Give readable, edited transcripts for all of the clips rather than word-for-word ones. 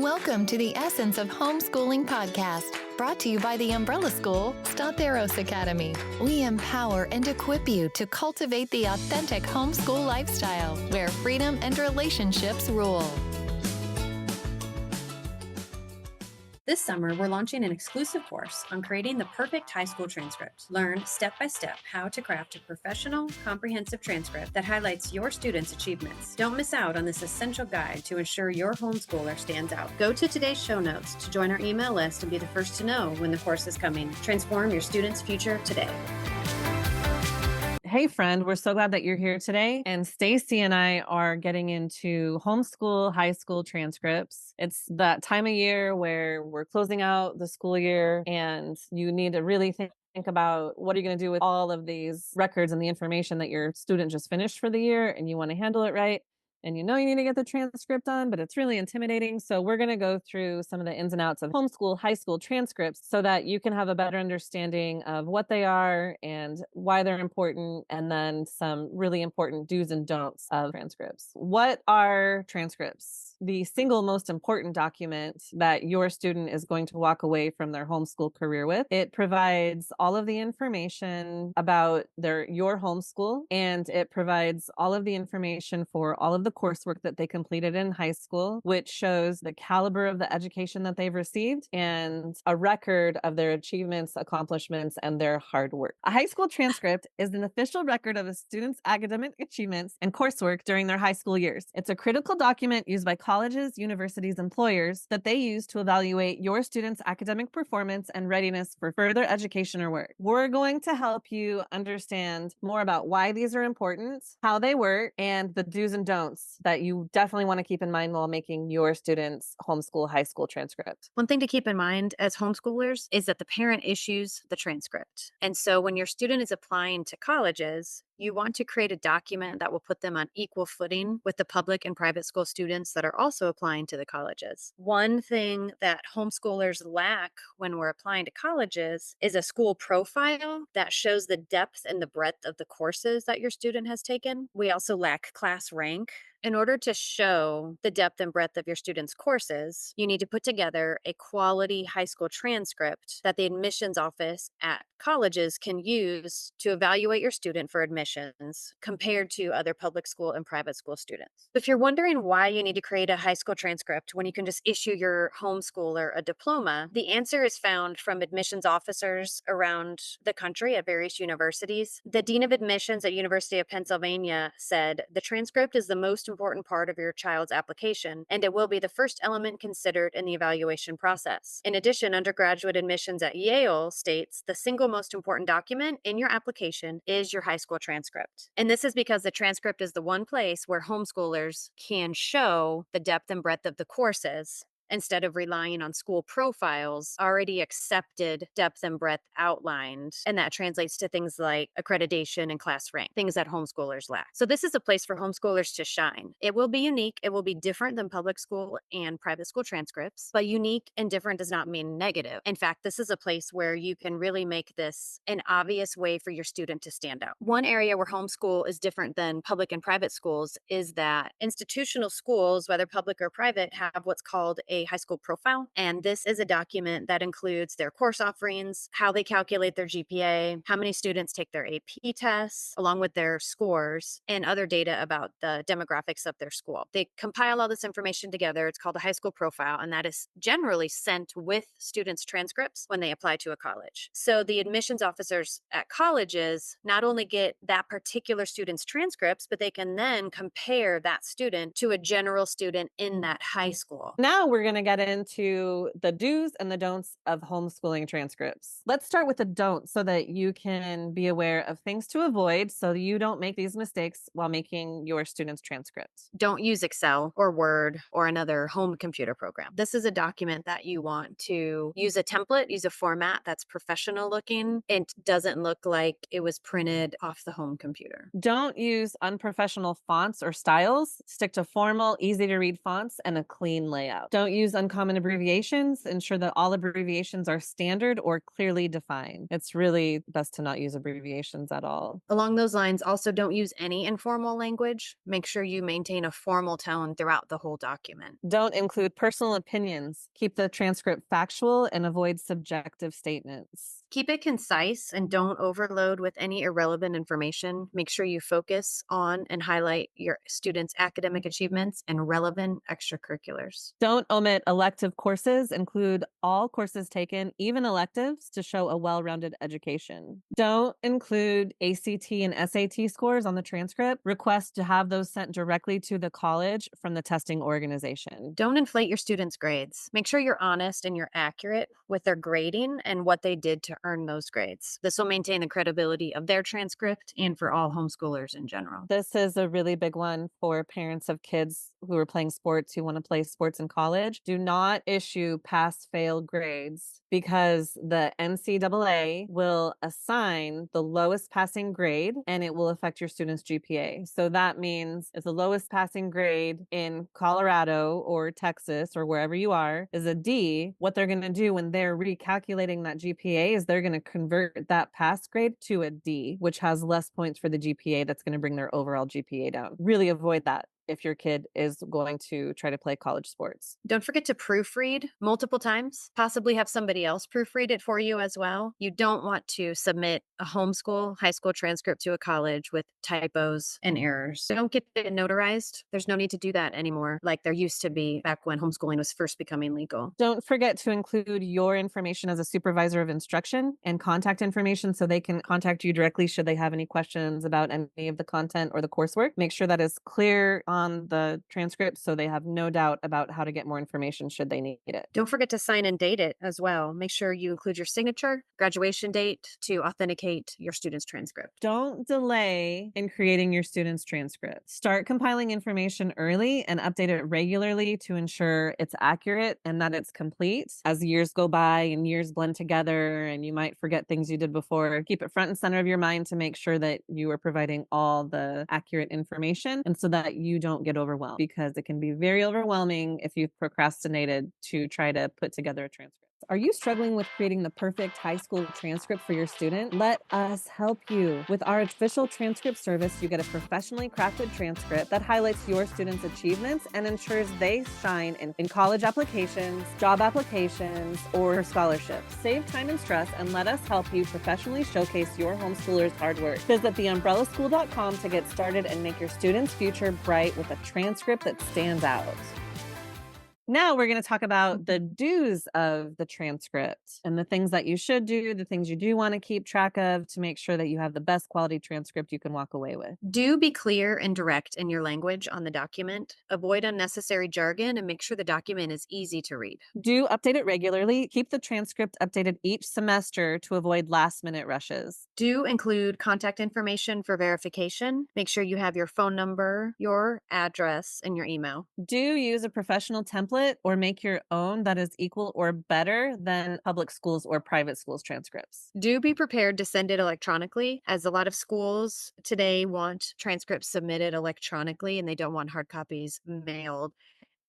Welcome to the Essence of Homeschooling podcast, brought to you by the umbrella school, Stateros Academy. We empower and equip you to cultivate the authentic homeschool lifestyle, where freedom and relationships rule. This summer, we're launching an exclusive course on creating the perfect high school transcript. Learn step-by-step how to craft a professional, comprehensive transcript that highlights your students' achievements. Don't miss out on this essential guide to ensure your homeschooler stands out. Go to today's show notes to join our email list and be the first to know when the course is coming. Transform your students' future today. Hey friend, we're so glad that you're here today. And Stacy and I are getting into homeschool high school transcripts. It's that time of year where we're closing out the school year and you need to really think about what are you going to do with all of these records and the information that your student just finished for the year, and you want to handle it right. And you know you need to get the transcript done, but it's really intimidating. So we're going to go through some of the ins and outs of homeschool high school transcripts so that you can have a better understanding of what they are and why they're important, and then some really important do's and don'ts of transcripts. What are transcripts? The single most important document that your student is going to walk away from their homeschool career with. It provides all of the information about your homeschool, and it provides all of the information for all of the coursework that they completed in high school, which shows the caliber of the education that they've received and a record of their achievements, accomplishments, and their hard work. A high school transcript is an official record of a student's academic achievements and coursework during their high school years. It's a critical document used by colleges, universities, employers that they use to evaluate your students' academic performance and readiness for further education or work. We're going to help you understand more about why these are important, how they work, and the do's and don'ts that you definitely want to keep in mind while making your students' homeschool high school transcript. One thing to keep in mind as homeschoolers is that the parent issues the transcript. And so when your student is applying to colleges, you want to create a document that will put them on equal footing with the public and private school students that are also applying to the colleges. One thing that homeschoolers lack when we're applying to colleges is a school profile that shows the depth and the breadth of the courses that your student has taken. We also lack class rank. In order to show the depth and breadth of your students' courses, you need to put together a quality high school transcript that the admissions office at colleges can use to evaluate your student for admissions compared to other public school and private school students. If you're wondering why you need to create a high school transcript when you can just issue your homeschooler a diploma, the answer is found from admissions officers around the country at various universities. The Dean of Admissions at University of Pennsylvania said, "The transcript is the most important part of your child's application, and it will be the first element considered in the evaluation process." In addition, undergraduate admissions at Yale states the single most important document in your application is your high school transcript. And this is because the transcript is the one place where homeschoolers can show the depth and breadth of the courses instead of relying on school profiles, already accepted depth and breadth outlined. And that translates to things like accreditation and class rank, things that homeschoolers lack. So this is a place for homeschoolers to shine. It will be unique. It will be different than public school and private school transcripts, but unique and different does not mean negative. In fact, this is a place where you can really make this an obvious way for your student to stand out. One area where homeschool is different than public and private schools is that institutional schools, whether public or private, have what's called a high school profile. And this is a document that includes their course offerings, how they calculate their GPA, how many students take their AP tests, along with their scores and other data about the demographics of their school. They compile all this information together. It's called a high school profile, and that is generally sent with students' transcripts when they apply to a college. So the admissions officers at colleges not only get that particular student's transcripts, but they can then compare that student to a general student in that high school. Now we're going to get into the do's and the don'ts of homeschooling transcripts. Let's start with the don'ts so that you can be aware of things to avoid so you don't make these mistakes while making your students' transcripts. Don't use Excel or Word or another home computer program. This is a document that you want to use a template, use a format that's professional looking. It doesn't look like it was printed off the home computer. Don't use unprofessional fonts or styles. Stick to formal, easy to read fonts and a clean layout. Don't use uncommon abbreviations. Ensure that all abbreviations are standard or clearly defined. It's really best to not use abbreviations at all. Along those lines, also don't use any informal language. Make sure you maintain a formal tone throughout the whole document. Don't include personal opinions. Keep the transcript factual and avoid subjective statements. Keep it concise and don't overload with any irrelevant information. Make sure you focus on and highlight your students' academic achievements and relevant extracurriculars. Don't omit elective courses. Include all courses taken, even electives, to show a well-rounded education. Don't include ACT and SAT scores on the transcript. Request to have those sent directly to the college from the testing organization. Don't inflate your students' grades. Make sure you're honest and you're accurate with their grading and what they did to earn those grades. This will maintain the credibility of their transcript and for all homeschoolers in general. This is a really big one for parents of kids who are playing sports, who want to play sports in college. Do not issue pass-fail grades because the NCAA will assign the lowest passing grade and it will affect your student's GPA. So that means if the lowest passing grade in Colorado or Texas or wherever you are is a D, what they're going to do when they're recalculating that GPA is they're going to convert that pass grade to a D, which has less points for the GPA. That's going to bring their overall GPA down. Really avoid that if your kid is going to try to play college sports. Don't forget to proofread multiple times, possibly have somebody else proofread it for you as well. You don't want to submit a homeschool high school transcript to a college with typos and errors. Don't get it notarized. There's no need to do that anymore like there used to be back when homeschooling was first becoming legal. Don't forget to include your information as a supervisor of instruction and contact information so they can contact you directly should they have any questions about any of the content or the coursework. Make sure that is clear on the transcript so they have no doubt about how to get more information should they need it. Don't forget to sign and date it as well. Make sure you include your signature, graduation date to authenticate your student's transcript. Don't delay in creating your student's transcript. Start compiling information early and update it regularly to ensure it's accurate and that it's complete. As years go by and years blend together and you might forget things you did before, keep it front and center of your mind to make sure that you are providing all the accurate information and so that you don't get overwhelmed, because it can be very overwhelming if you've procrastinated to try to put together a transcript. Are you struggling with creating the perfect high school transcript for your student? Let us help you. With our official transcript service, you get a professionally crafted transcript that highlights your students' achievements and ensures they shine in college applications, job applications, or scholarships. Save time and stress and let us help you professionally showcase your homeschooler's hard work. Visit theumbrellaschool.com to get started and make your student's future bright with a transcript that stands out. Now we're going to talk about the do's of the transcript and the things that you should do, the things you do want to keep track of to make sure that you have the best quality transcript you can walk away with. Do be clear and direct in your language on the document. Avoid unnecessary jargon and make sure the document is easy to read. Do update it regularly. Keep the transcript updated each semester to avoid last-minute rushes. Do include contact information for verification. Make sure you have your phone number, your address, and your email. Do use a professional template or make your own that is equal or better than public schools or private schools transcripts. Do be prepared to send it electronically, as a lot of schools today want transcripts submitted electronically and they don't want hard copies mailed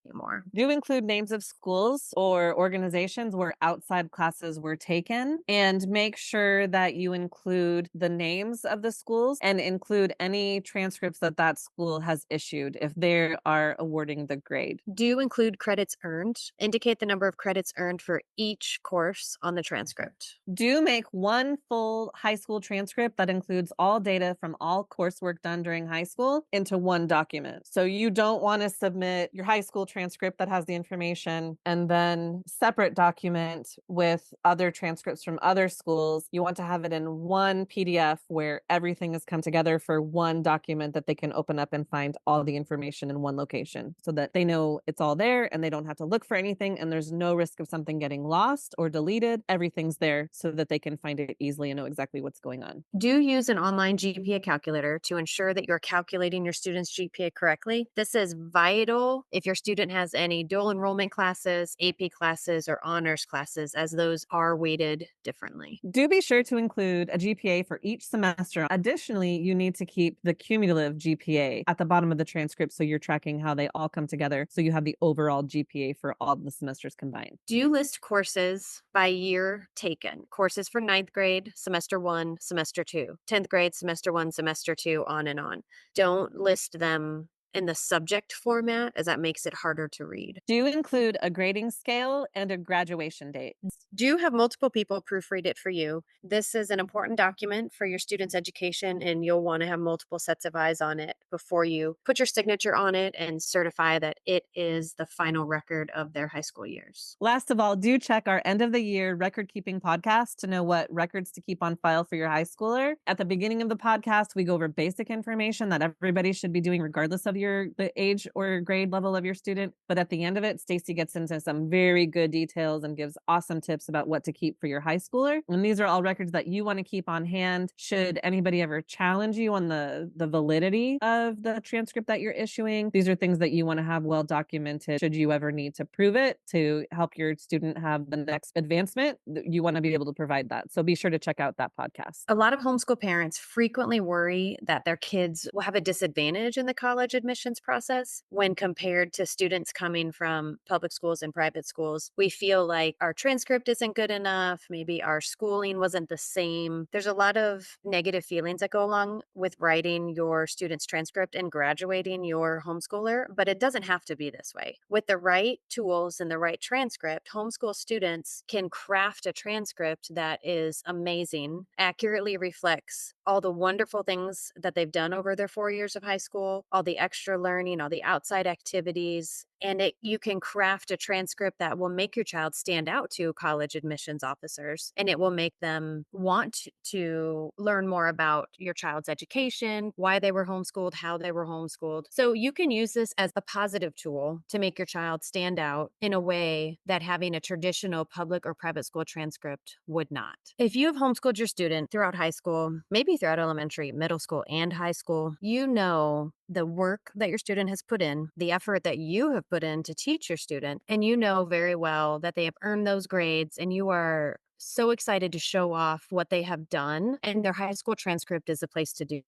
anymore. Do include names of schools or organizations where outside classes were taken, and make sure that you include the names of the schools and include any transcripts that that school has issued if they are awarding the grade. Do include credits earned. Indicate the number of credits earned for each course on the transcript. Do make one full high school transcript that includes all data from all coursework done during high school into one document. So you don't want to submit your high school transcript that has the information and then separate document with other transcripts from other schools. You want to have it in one PDF where everything has come together for one document that they can open up and find all the information in one location so that they know it's all there and they don't have to look for anything and there's no risk of something getting lost or deleted. Everything's there so that they can find it easily and know exactly what's going on. Do use an online GPA calculator to ensure that you're calculating your student's GPA correctly. This is vital if your student student has any dual enrollment classes, AP classes, or honors classes, as those are weighted differently. Do be sure to include a GPA for each semester. Additionally, you need to keep the cumulative GPA at the bottom of the transcript so you're tracking how they all come together so you have the overall GPA for all the semesters combined. Do you list courses by year taken? Courses for 9th grade, semester 1, semester 2, 10th grade, semester 1, semester 2, on and on. Don't list them in the subject format, as that makes it harder to read. Do include a grading scale and a graduation date. Do have multiple people proofread it for you. This is an important document for your student's education, and you'll want to have multiple sets of eyes on it before you put your signature on it and certify that it is the final record of their high school years. Last of all, do check our end of the year record keeping podcast to know what records to keep on file for your high schooler. At the beginning of the podcast, we go over basic information that everybody should be doing regardless of the age or grade level of your student. But at the end of it, Stacy gets into some very good details and gives awesome tips about what to keep for your high schooler. And these are all records that you want to keep on hand should anybody ever challenge you on the validity of the transcript that you're issuing. These are things that you want to have well documented should you ever need to prove it to help your student have the next advancement. You want to be able to provide that. So be sure to check out that podcast. A lot of homeschool parents frequently worry that their kids will have a disadvantage in the college admissions process when compared to students coming from public schools and private schools. We feel like our transcript isn't good enough. Maybe our schooling wasn't the same. There's a lot of negative feelings that go along with writing your student's transcript and graduating your homeschooler, but it doesn't have to be this way. With the right tools and the right transcript, homeschool students can craft a transcript that is amazing, accurately reflects all the wonderful things that they've done over their 4 years of high school, all the extra learning, all the outside activities, and you can craft a transcript that will make your child stand out to college admissions officers, and it will make them want to learn more about your child's education, why they were homeschooled, how they were homeschooled. So you can use this as a positive tool to make your child stand out in a way that having a traditional public or private school transcript would not. If you have homeschooled your student throughout high school, maybe throughout elementary, middle school, and high school, you know the work that your student has put in, the effort that you have put in to teach your student, and you know very well that they have earned those grades, and you are so excited to show off what they have done, and their high school transcript is a place to do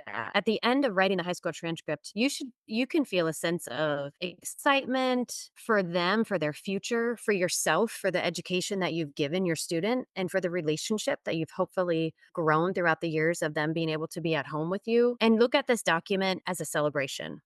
that. At the end of writing the high school transcript, you can feel a sense of excitement for them, for their future, for yourself, for the education that you've given your student, and for the relationship that you've hopefully grown throughout the years of them being able to be at home with you. And look at this document as a celebration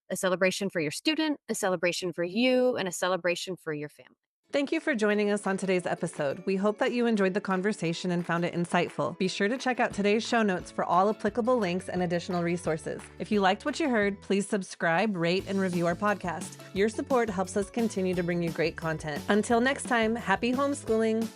for your student, a celebration for you, and a celebration for your family. Thank you for joining us on today's episode. We hope that you enjoyed the conversation and found it insightful. Be sure to check out today's show notes for all applicable links and additional resources. If you liked what you heard, please subscribe, rate, and review our podcast. Your support helps us continue to bring you great content. Until next time, happy homeschooling.